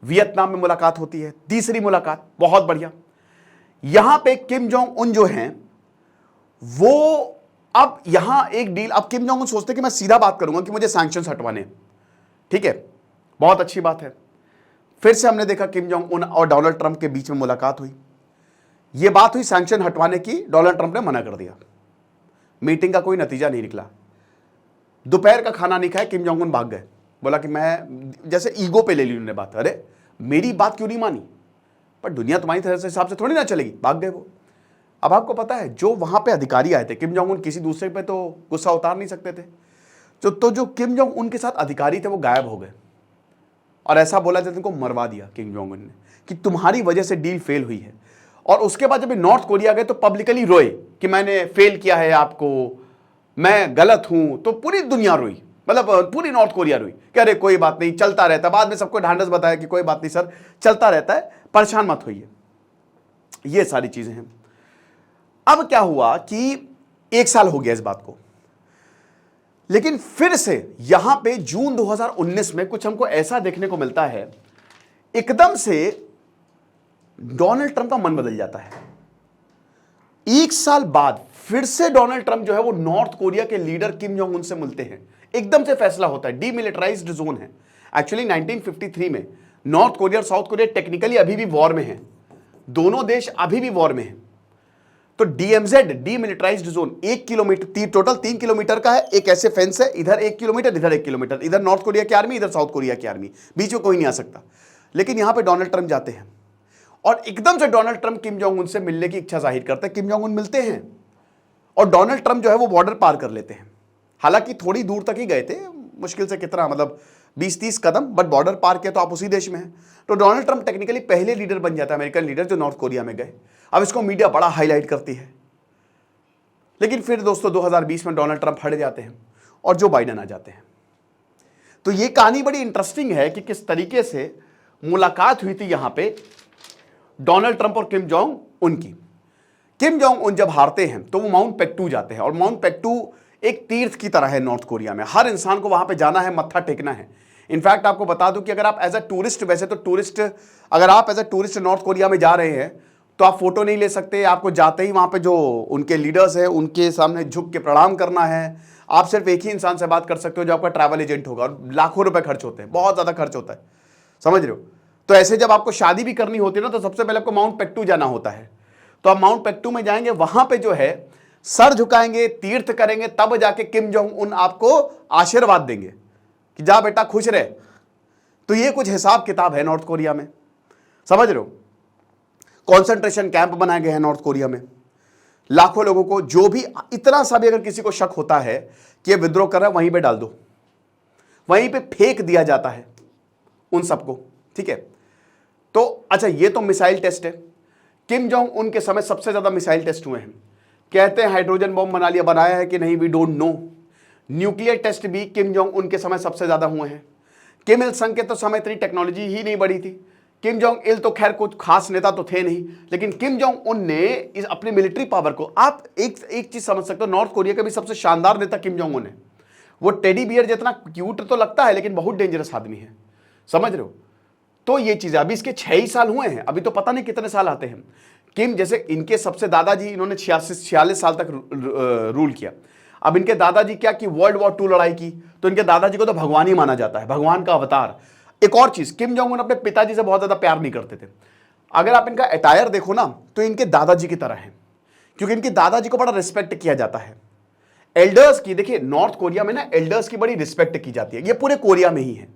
वियतनाम में मुलाकात होती है, तीसरी मुलाकात, बहुत बढ़िया। यहां पे किम जोंग उन जो हैं वो, अब यहां एक डील, अब किम जोंग उन सोचते कि मैं सीधा बात करूंगा कि मुझे सैंक्शंस हटवाने, ठीक है, बहुत अच्छी बात है। फिर से हमने देखा किम जोंग उन और डोनाल्ड ट्रंप के बीच में मुलाकात हुई, यह बात हुई सैंक्शन हटवाने की, डोनाल्ड ट्रंप ने मना कर दिया, मीटिंग का कोई नतीजा नहीं निकला। दोपहर का खाना नहीं खाया, किम जोंग उन भाग गए, बोला कि मैं, जैसे ईगो पे ले ली उन्होंने बात, अरे मेरी बात क्यों नहीं मानी, पर दुनिया तुम्हारी तरह से हिसाब से थोड़ी ना चलेगी, भाग गए वो। अब आपको पता है जो वहां पे अधिकारी आए थे, किम जोंग उन किसी दूसरे पे तो गुस्सा उतार नहीं सकते थे, तो जो किम जोंग उन के साथ अधिकारी थे वो गायब हो गए, और ऐसा बोला जैसे उनको मरवा दिया किम जोंग उन ने कि तुम्हारी वजह से डील फेल हुई है। और उसके बाद जब नॉर्थ कोरिया गए तो पब्लिकली रोए कि मैंने फेल किया है आपको, मैं गलत हूं, तो पूरी दुनिया रोई, मतलब पूरी नॉर्थ कोरिया रोई कि अरे कोई बात नहीं, चलता रहता। बाद में सबको ढांढस बताया कि कोई बात नहीं सर, चलता रहता है, परेशान मत होइए। ये सारी चीजें हैं। अब क्या हुआ कि 1 साल हो गया इस बात को, लेकिन फिर से यहां पे जून 2019 में कुछ हमको ऐसा देखने को मिलता है, एकदम से डोनाल्ड ट्रंप का मन बदल जाता है। 1 साल बाद फिर से डोनाल्ड ट्रंप जो है वो नॉर्थ कोरिया के लीडर किम जोंग उन से मिलते हैं। एकदम से फैसला होता है, डीमिलिटराइज्ड जोन है। एक्चुअली 1953 में नॉर्थ कोरिया और साउथ कोरिया टेक्निकली अभी भी वॉर में हैं, दोनों देश अभी भी वॉर में हैं। तो DMZ, demilitarised zone, 1 kilometre, total 3 kilometre का है, एक ऐसे फेंस है, इधर 1 किलोमीटर, इधर 1 किलोमीटर, इधर नॉर्थ कोरिया की आर्मी, इधर साउथ कोरिया की आर्मी, बीच में कोई नहीं आ सकता। लेकिन यहां पे डोनाल्ड ट्रंप जाते हैं और एकदम से डोनाल्ड ट्रंप किम जोंग उन से मिलने की इच्छा जाहिर करते हैं। किम जोंग उन मिलते हैं और डोनाल्ड ट्रंप जो है वो बॉर्डर पार कर लेते हैं। हालांकि थोड़ी दूर तक ही गए थे, मुश्किल से कितना, मतलब 20-30 कदम, बट बॉर्डर पार किया तो आप उसी देश में हैं। तो डोनाल्ड ट्रंप टेक्निकली पहले लीडर बन जाता है, अमेरिकन लीडर, जो नॉर्थ कोरिया में गए। अब इसको मीडिया बड़ा हाईलाइट करती है, लेकिन फिर दोस्तों 2020 में डोनाल्ड ट्रंप हट जाते हैं और जो बाइडेन आ जाते हैं। तो ये कहानी बड़ी इंटरेस्टिंग है कि किस तरीके से मुलाकात हुई थी यहां पे डोनाल्ड ट्रंप और किम जोंग उन की। किम जोंग उन जब हारते हैं तो वो माउंट पेक्टू जाते हैं, और माउंट पेक्टू एक तीर्थ की तरह है नॉर्थ कोरिया में, हर इंसान को वहां पे जाना है, मत्था टेकना है। इनफैक्ट आपको बता दूं कि अगर आप एज अ टूरिस्ट, वैसे तो टूरिस्ट, अगर आप as a tourist North Korea में जा रहे हैं तो आप फोटो नहीं ले सकते, आपको जाते ही वहां पे जो उनके लीडर्स हैं उनके सामने झुक के प्रणाम करना है। आप सिर्फ एक ही इंसान से बात कर सकते हो जो आपका ट्रैवल एजेंट होगा, और लाखों रुपए खर्च होते हैं, बहुत ज्यादा खर्च होता है, समझ रहे हो। तो ऐसे जब आपको शादी भी करनी होती है ना, तो सबसे पहले आपको माउंट पेक्टू जाना होता है। तो आप माउंट पेक्टू में जाएंगे, वहां पे जो है सर झुकाएंगे, तीर्थ करेंगे, तब जाके किम जोंग उन आपको आशीर्वाद देंगे कि जा बेटा खुश रहे। तो ये कुछ हिसाब किताब है नॉर्थ कोरिया में, समझ रहे हो। कॉन्सेंट्रेशन कैंप बनाए गए हैं नॉर्थ कोरिया में, लाखों लोगों को, जो भी इतना सा भी अगर किसी को शक होता है कि ये विद्रोह कर रहा है, वहीं पे डाल दो, वहीं पे फेंक दिया जाता है उन सबको, ठीक है। तो अच्छा, ये तो मिसाइल टेस्ट है। किम जोंग उन के समय सबसे ज्यादा मिसाइल टेस्ट हुए हैं। कहते हैं हाइड्रोजन बम बना लिया, बनाया है कि नहीं, we don't know. Nuclear test भी किम जोंग उन के समय सबसे ज्यादा हुए हैं। किम इल संग के तो समय इतनी टेक्नोलॉजी ही नहीं बढ़ी थी। किम जोंग इल तो खैर कुछ खास नेता तो थे नहीं, लेकिन किम जोंग उन ने इस अपनी मिलिट्री पावर को, आप एक चीज समझ सकते हो, नॉर्थ कोरिया का भी सबसे शानदार नेता किम जोंग उन है। वो टेडी बियर जितना क्यूट तो लगता है, लेकिन बहुत डेंजरस आदमी है, समझ रहे हो। तो ये चीज, अभी इसके 6 ही साल हुए हैं, अभी तो पता नहीं कितने साल आते हैं। किम, जैसे इनके सबसे दादाजी, इन्होंने 46 साल तक रूल किया। अब इनके दादाजी क्या कि वर्ल्ड वॉर 2 लड़ाई की, तो इनके दादाजी को तो भगवान ही माना जाता है, भगवान का अवतार। एक और चीज, किम जोंग उन अपने पिताजी से बहुत ज्यादा प्यार नहीं करते थे। अगर आप इनका अटायर देखो ना, तो इनके दादाजी की तरह है, क्योंकि इनके दादाजी को बड़ा रिस्पेक्ट किया जाता है। एल्डर्स की, देखिए नॉर्थ कोरिया में ना एल्डर्स की बड़ी रिस्पेक्ट की जाती है, ये पूरे कोरिया में ही है,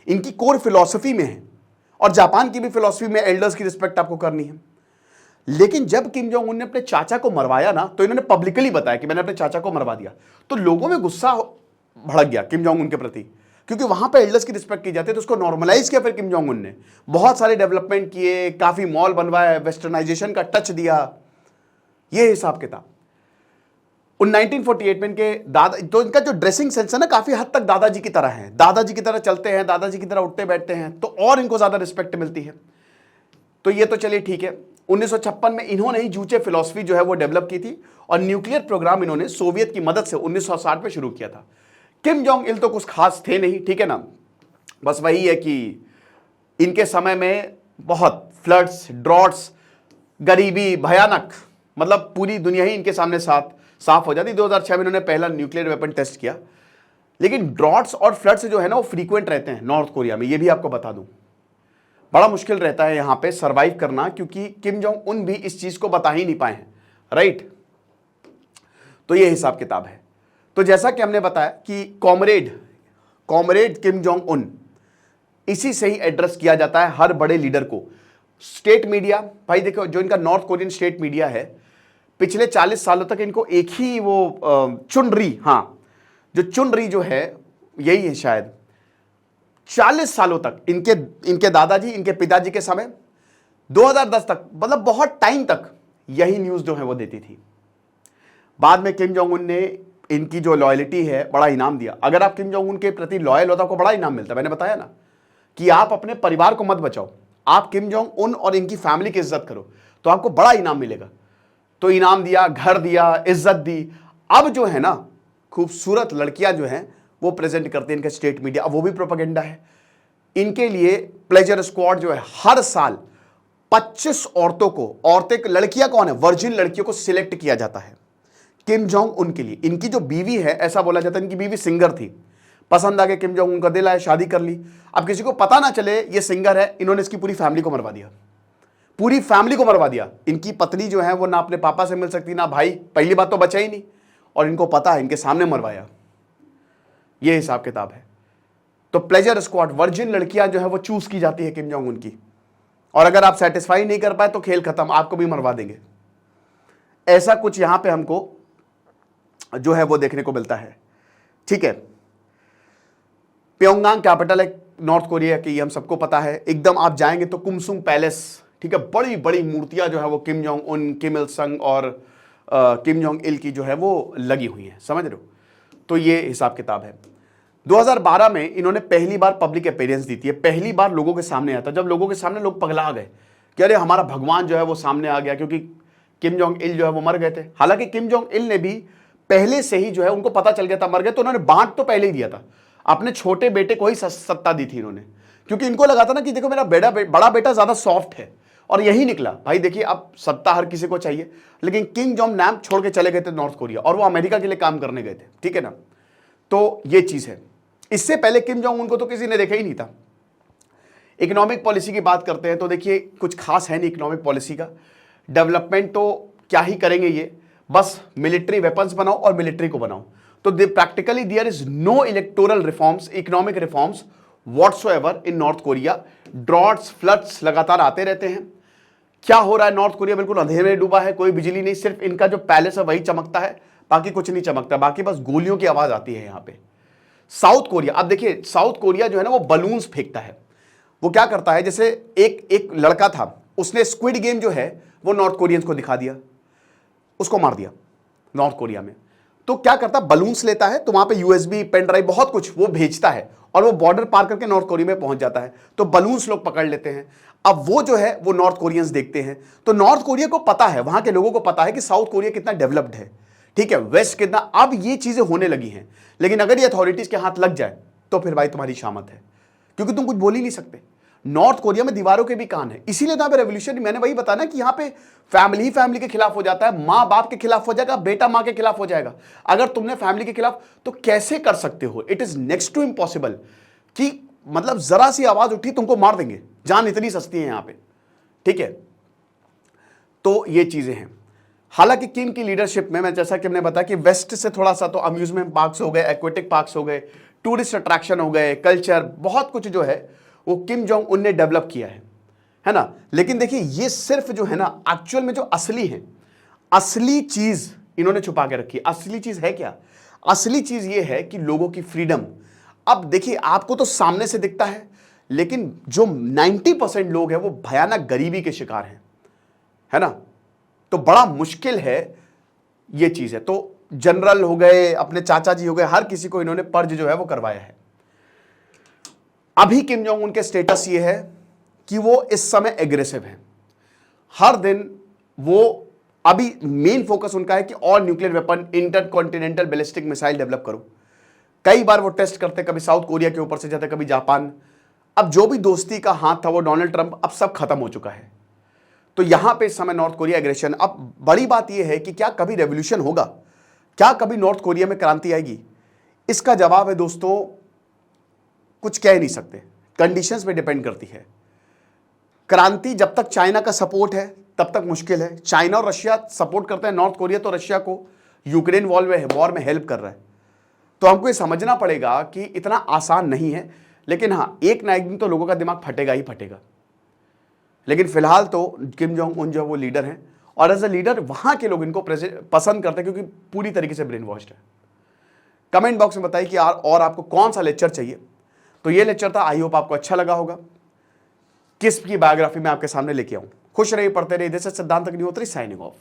इनकी कोर फिलॉसफी में है। और जापान की भी फिलॉसफी में एल्डर्स की रिस्पेक्ट आपको करनी है। लेकिन जब किम जोंग उन ने अपने चाचा को मरवाया ना, तो इन्होंने पब्लिकली बताया कि मैंने अपने चाचा को मरवा दिया, तो लोगों में गुस्सा भड़क गया किम जोंग उन के प्रति, क्योंकि वहां पे एल्डर्स की रिस्पेक्ट की जाती है। तो उसको नॉर्मलाइज किया फिर किम जोंग उन ने, बहुत सारे डेवलपमेंट किए, काफी मॉल बनवाए, वेस्टर्नाइजेशन का टच दिया, ये हिसाब किताब। 1948 में इनके दादा, तो इनका जो ड्रेसिंग सेंस है ना काफी हद तक दादाजी की तरह है, दादाजी की तरह चलते हैं, दादाजी की तरह उठते बैठते हैं, तो और इनको ज्यादा रिस्पेक्ट मिलती है। तो ये तो चलिए ठीक है। 1956 में इन्होंने ही जूचे फिलॉसफी जो है वो डेवलप की थी, और न्यूक्लियर प्रोग्राम इन्होंने सोवियत की मदद से 1960 में शुरू किया था। किम जोंग इल तो कुछ खास थे नहीं, ठीक है ना, बस वही है कि इनके समय में बहुत फ्लड्स, ड्रॉट्स, गरीबी भयानक, मतलब पूरी दुनिया ही इनके सामने साफ हो जाती। 2006 में इन्होंने पहला न्यूक्लियर वेपन टेस्ट किया। लेकिन ड्रॉट्स और फ्लड्स जो है ना वो फ्रीक्वेंट रहते हैं नॉर्थ कोरिया में, ये भी आपको बता दूं। बड़ा मुश्किल रहता है यहां पे सरवाइव करना, क्योंकि किम जोंग उन भी इस चीज को बता ही नहीं पाए हैं, राइट। तो ये हिसाब किताब है। तो जैसा कि हमने बताया कि कॉमरेड किम जोंग उन, इसी से ही एड्रेस किया जाता है हर बड़े लीडर को। स्टेट मीडिया, भाई देखो जो इनका नॉर्थ कोरियन स्टेट मीडिया है, पिछले 40 सालों तक इनको एक ही वो चुनरी, हाँ जो चुनरी जो है यही है शायद, 40 सालों तक इनके दादाजी, इनके पिताजी के समय 2010 तक, मतलब बहुत टाइम तक यही न्यूज जो है वो देती थी। बाद में किम जोंग उन ने इनकी जो लॉयल्टी है बड़ा इनाम दिया। अगर आप किम जोंग उन के प्रति लॉयल हो तो आपको बड़ा इनाम मिलता है। मैंने बताया ना कि आप अपने परिवार को मत बचाओ, आप किम जोंग उन और इनकी फैमिली की इज्जत करो तो आपको बड़ा इनाम मिलेगा। तो इनाम दिया, घर दिया, इज्जत दी। अब जो है ना खूबसूरत लड़कियां जो हैं वो प्रेजेंट करते हैं इनका स्टेट मीडिया, अब वो भी प्रोपेगेंडा है। इनके लिए प्लेजर स्क्वाड जो है हर साल 25 औरतों को, औरतें लड़कियां कौन है, वर्जिन लड़कियों को सिलेक्ट किया जाता है किम जोंग उन के लिए। इनकी जो बीवी है, ऐसा बोला जाता है इनकी बीवी सिंगर थी, पसंद आ गया किम जोंग उन का दिल आया, शादी कर ली। अब किसी को पता ना चले ये सिंगर है, इन्होंने इसकी पूरी फैमिली को मरवा दिया, पूरी फैमिली को मरवा दिया। इनकी पत्नी जो है वो ना अपने पापा से मिल सकती ना भाई, पहली बात तो बचा ही नहीं, और इनको पता है इनके सामने मरवाया। ये हिसाब किताब है। तो प्लेजर स्क्वाड, वर्जिन लड़कियां जो है वो चूज की जाती है किम जोंग उन की, और अगर आप सेटिस्फाई नहीं कर पाए तो खेल खत्म, आपको भी मरवा देंगे। ऐसा कुछ यहां पे हमको जो है वो देखने को मिलता है, ठीक है। प्योंगयांग कैपिटल है नॉर्थ कोरिया की, हम सबको पता है। एकदम आप जाएंगे तो कुमसुम पैलेस, ठीक है, बड़ी बड़ी मूर्तियां जो है वो किम जोंग उन, किम इल संग और किम जोंग इल की जो है वो लगी हुई है, समझ रहे हो। तो ये हिसाब किताब है। 2012 में इन्होंने पहली बार पब्लिक अपीयरेंस दी थी, पहली बार लोगों के सामने आया था, जब लोगों के सामने लोग पगला गए कि अरे हमारा भगवान जो है वो सामने आ गया, क्योंकि किम जोंग इल जो है वो मर गए थे। हालांकि किम जोंग इल ने भी पहले से ही जो है उनको पता चल गया था मर गए, तो उन्होंने बांट तो पहले ही दिया था, अपने छोटे बेटे को ही सत्ता दी थी इन्होंने, क्योंकि इनको लगा था ना कि देखो मेरा बड़ा बेटा ज्यादा सॉफ्ट है, और यही निकला। भाई देखिए अब सत्ता हर किसी को चाहिए, लेकिन किम जोंग नाम छोड़ के चले गए थे नॉर्थ कोरिया, और वो अमेरिका के लिए काम करने गए थे, ठीक है ना। तो ये चीज है। इससे पहले किम जोंग उनको तो किसी ने देखा ही नहीं था। इकोनॉमिक पॉलिसी की बात करते हैं तो देखिए कुछ खास है नहीं इकोनॉमिक पॉलिसी का। डेवलपमेंट तो क्या ही करेंगे ये, बस मिलिट्री वेपन्स बनाओ और मिलिट्री को बनाओ। तो practically there is no electoral reforms, economic reforms whatsoever in North Korea. Droughts, floods लगातार आते रहते हैं। क्या हो रहा है, नॉर्थ कोरिया बिल्कुल अंधेरे में डूबा है, कोई बिजली नहीं, सिर्फ इनका जो पैलेस है वही चमकता है, बाकी कुछ नहीं चमकता, बाकी बस गोलियों की आवाज आती है यहां पे। साउथ कोरिया, अब देखिए साउथ कोरिया जो है ना वो बलून्स फेंकता है। वो क्या करता है, जैसे एक लड़का था, उसने स्क्विड गेम जो है वो नॉर्थ कोरियंस को दिखा दिया, उसको मार दिया नॉर्थ कोरिया में। तो क्या करता है, बलून्स लेता है, तो वहां पे यूएसबी, पेन ड्राइव, बहुत कुछ वो भेजता है, और वो बॉर्डर पार करके नॉर्थ कोरिया में पहुंच जाता है। तो बलून्स लोग पकड़ लेते हैं। अब वो जो है वो नॉर्थ कोरियंस देखते हैं, तो नॉर्थ कोरिया को पता है, वहां के लोगों को पता है कि साउथ कोरिया कितना डेवलप्ड है, ठीक है, वेस्ट कितना। अब ये चीजें होने लगी हैं, लेकिन अगर ये अथॉरिटीज के हाथ लग जाए तो फिर भाई तुम्हारी शामत है, क्योंकि तुम कुछ बोल ही नहीं सकते। नॉर्थ कोरिया में दीवारों के भी कान है, इसीलिए तो यहाँ पे रेवोल्यूशन, मैंने वही बताया ना कि यहाँ पे फैमिली के खिलाफ हो जाता है, माँ बाप के खिलाफ हो जाएगा, बेटा माँ के खिलाफ हो जाएगा। अगर तुमने फैमिली के खिलाफ, तो कैसे कर सकते हो, it is next to impossible कि मतलब जरा सी आवाज उठी तुमको मार देंगे, जान इतनी सस्ती है यहाँ पे, ठीक है। तो ये चीजें हैं। हालांकि किम की लीडरशिप में, मैं जैसा कि हमने बताया कि वेस्ट से थोड़ा सा तो अम्यूजमेंट पार्क्स हो गए, एक्वेटिक पार्क्स हो गए, टूरिस्ट अट्रैक्शन हो गए, कल्चर, बहुत कुछ जो है वो किम जोंग उन ने डेवलप किया है है ना। लेकिन देखिए ये सिर्फ जो है ना एक्चुअल में जो असली है, असली चीज इन्होंने छुपा के रखी है। असली चीज है क्या? असली चीज ये है कि लोगों की फ्रीडम। अब देखिए आपको तो सामने से दिखता है, लेकिन जो 90% लोग हैं वो भयानक गरीबी के शिकार हैं, है ना। तो बड़ा मुश्किल है ये चीज है। तो जनरल हो गए, अपने चाचा जी हो गए, हर किसी को इन्होंने पर्ज जो है वो करवाया है। अभी किम जोंग उन के स्टेटस ये है कि वो इस समय एग्रेसिव है। हर दिन वो अभी मेन फोकस उनका है कि और nuclear weapon, intercontinental ballistic missile develop करो। कई बार वो टेस्ट करते, कभी साउथ कोरिया के ऊपर से जाते, कभी जापान। अब जो भी दोस्ती का हाथ था वो डोनाल्ड ट्रंप, अब सब खत्म हो चुका है। तो यहां पे इस समय नॉर्थ कोरिया एग्रेशन। अब बड़ी बात यह है कि क्या कभी रेवोल्यूशन होगा, क्या कभी नॉर्थ कोरिया में क्रांति आएगी? इसका जवाब है दोस्तों, कुछ कह नहीं सकते, कंडीशंस पे डिपेंड करती है। क्रांति जब तक चाइना का सपोर्ट है तब तक मुश्किल है। चाइना और रशिया सपोर्ट करते हैं नॉर्थ कोरिया, तो रशिया को यूक्रेन वॉर में हेल्प कर रहा है। तो हमको ये समझना पड़ेगा कि इतना आसान नहीं है। लेकिन हाँ, एक ना एक दिन तो लोगों का दिमाग फटेगा ही फटेगा। लेकिन फिलहाल तो किम जोंग उन जो वो लीडर हैं, और एज अ लीडर वहां के लोग इनको पसंद करते हैं क्योंकि पूरी तरीके से ब्रेन वॉश्ड है। कमेंट बॉक्स में बताइए कि और आपको कौन सा लेक्चर चाहिए। तो ये लेक्चर था, आई होप आपको अच्छा लगा होगा। किस की बायोग्राफी में आपके सामने लेके आऊं। खुश रहिए, पढ़ते रहिए। दिस इज सिद्धांत अग्निहोत्री साइनिंग ऑफ।